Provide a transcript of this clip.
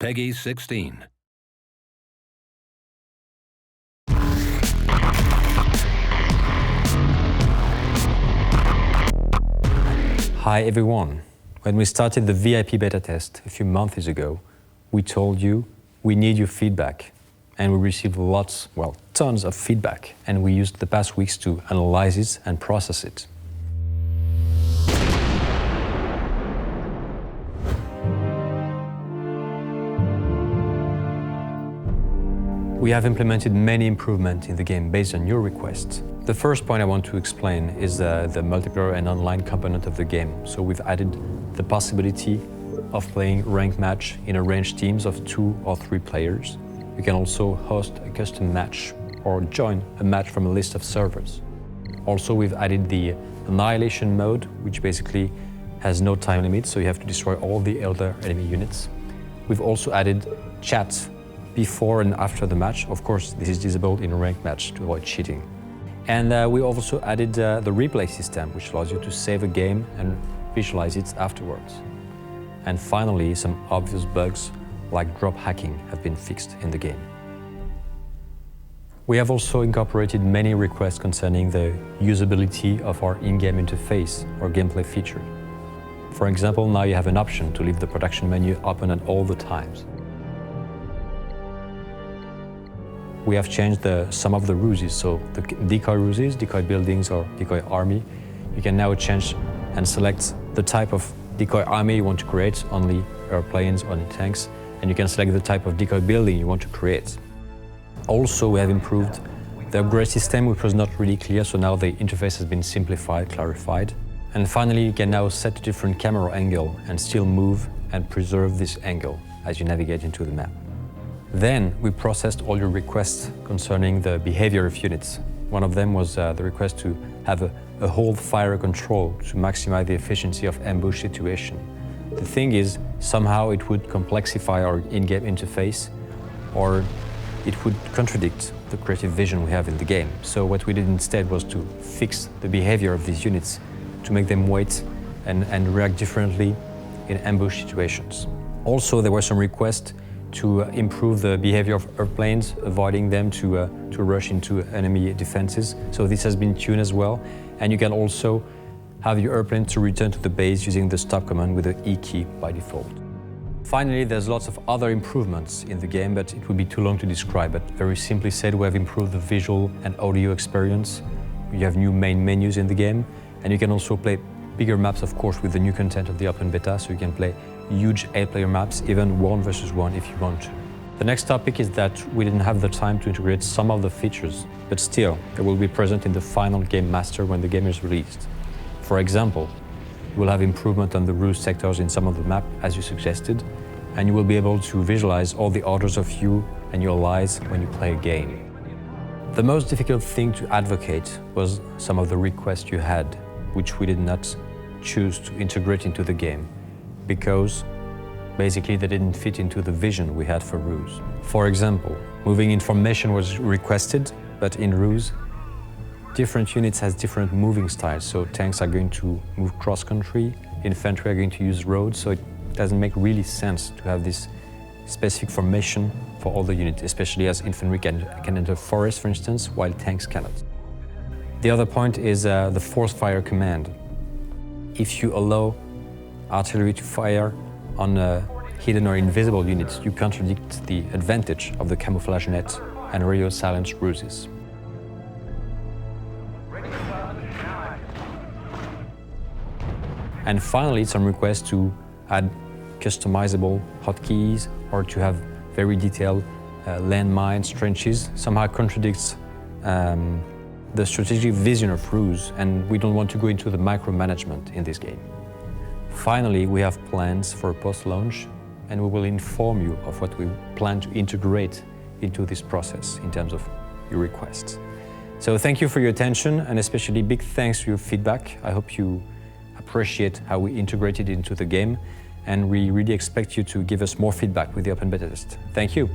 Peggy 16. Hi everyone. When we started the VIP beta test a few months ago, we told you we need your feedback. And we received tons of feedback, and we used the past weeks to analyze it and process it. We have implemented many improvements in the game based on your requests. The first point I want to explain is the multiplayer and online component of the game. So we've added the possibility of playing ranked match in arranged teams of 2 or 3 players. You can also host a custom match or join a match from a list of servers. Also, we've added the Annihilation mode, which basically has no time limit, so you have to destroy all the other enemy units. We've also added chat before and after the match. Of course, this is disabled in a ranked match to avoid cheating. And we also added the replay system, which allows you to save a game and visualize it afterwards. And finally, some obvious bugs like drop hacking have been fixed in the game. We have also incorporated many requests concerning the usability of our in-game interface or gameplay feature. For example, now you have an option to leave the production menu open at all the times. We have changed some of the ruses, so the decoy ruses, decoy buildings or decoy army, you can now change and select the type of decoy army you want to create, only airplanes, only tanks, and you can select the type of decoy building you want to create. Also, we have improved the upgrade system, which was not really clear, so now the interface has been simplified, clarified. And finally, you can now set a different camera angle and still move and preserve this angle as you navigate into the map. Then we processed all your requests concerning the behavior of units. One of them was the request to have a hold fire control to maximize the efficiency of ambush situation. The thing is, somehow it would complexify our in-game interface, or it would contradict the creative vision we have in the game. So what we did instead was to fix the behavior of these units to make them wait and react differently in ambush situations. Also, there were some requests to improve the behavior of airplanes, avoiding them to rush into enemy defenses. So this has been tuned as well. And you can also have your airplane to return to the base using the stop command with the E key by default. Finally, there's lots of other improvements in the game, but it would be too long to describe. But very simply said, we have improved the visual and audio experience. You have new main menus in the game, and you can also play bigger maps, of course, with the new content of the open beta, so you can play huge 8-player maps, even 1 versus 1 if you want to. The next topic is that we didn't have the time to integrate some of the features, but still, they will be present in the final game master when the game is released. For example, you will have improvement on the RUSE sectors in some of the map, as you suggested, and you will be able to visualize all the orders of you and your allies when you play a game. The most difficult thing to advocate was some of the requests you had, which we did not choose to integrate into the game, because basically they didn't fit into the vision we had for RUSE. For example, moving information was requested, but in RUSE, different units has different moving styles. So tanks are going to move cross-country, infantry are going to use roads, so it doesn't make really sense to have this specific formation for all the units, especially as infantry can enter forests, for instance, while tanks cannot. The other point is the force fire command. If you allow artillery to fire on hidden or invisible units, you contradict the advantage of the camouflage net and radio silence ruses. And finally, some requests to add customizable hotkeys or to have very detailed landmines, trenches, somehow contradicts the strategic vision of RUSE, and we don't want to go into the micromanagement in this game. Finally, we have plans for post-launch, and we will inform you of what we plan to integrate into this process in terms of your requests. So thank you for your attention, and especially big thanks for your feedback. I hope you appreciate how we integrated into the game, and we really expect you to give us more feedback with the open beta test. Thank you.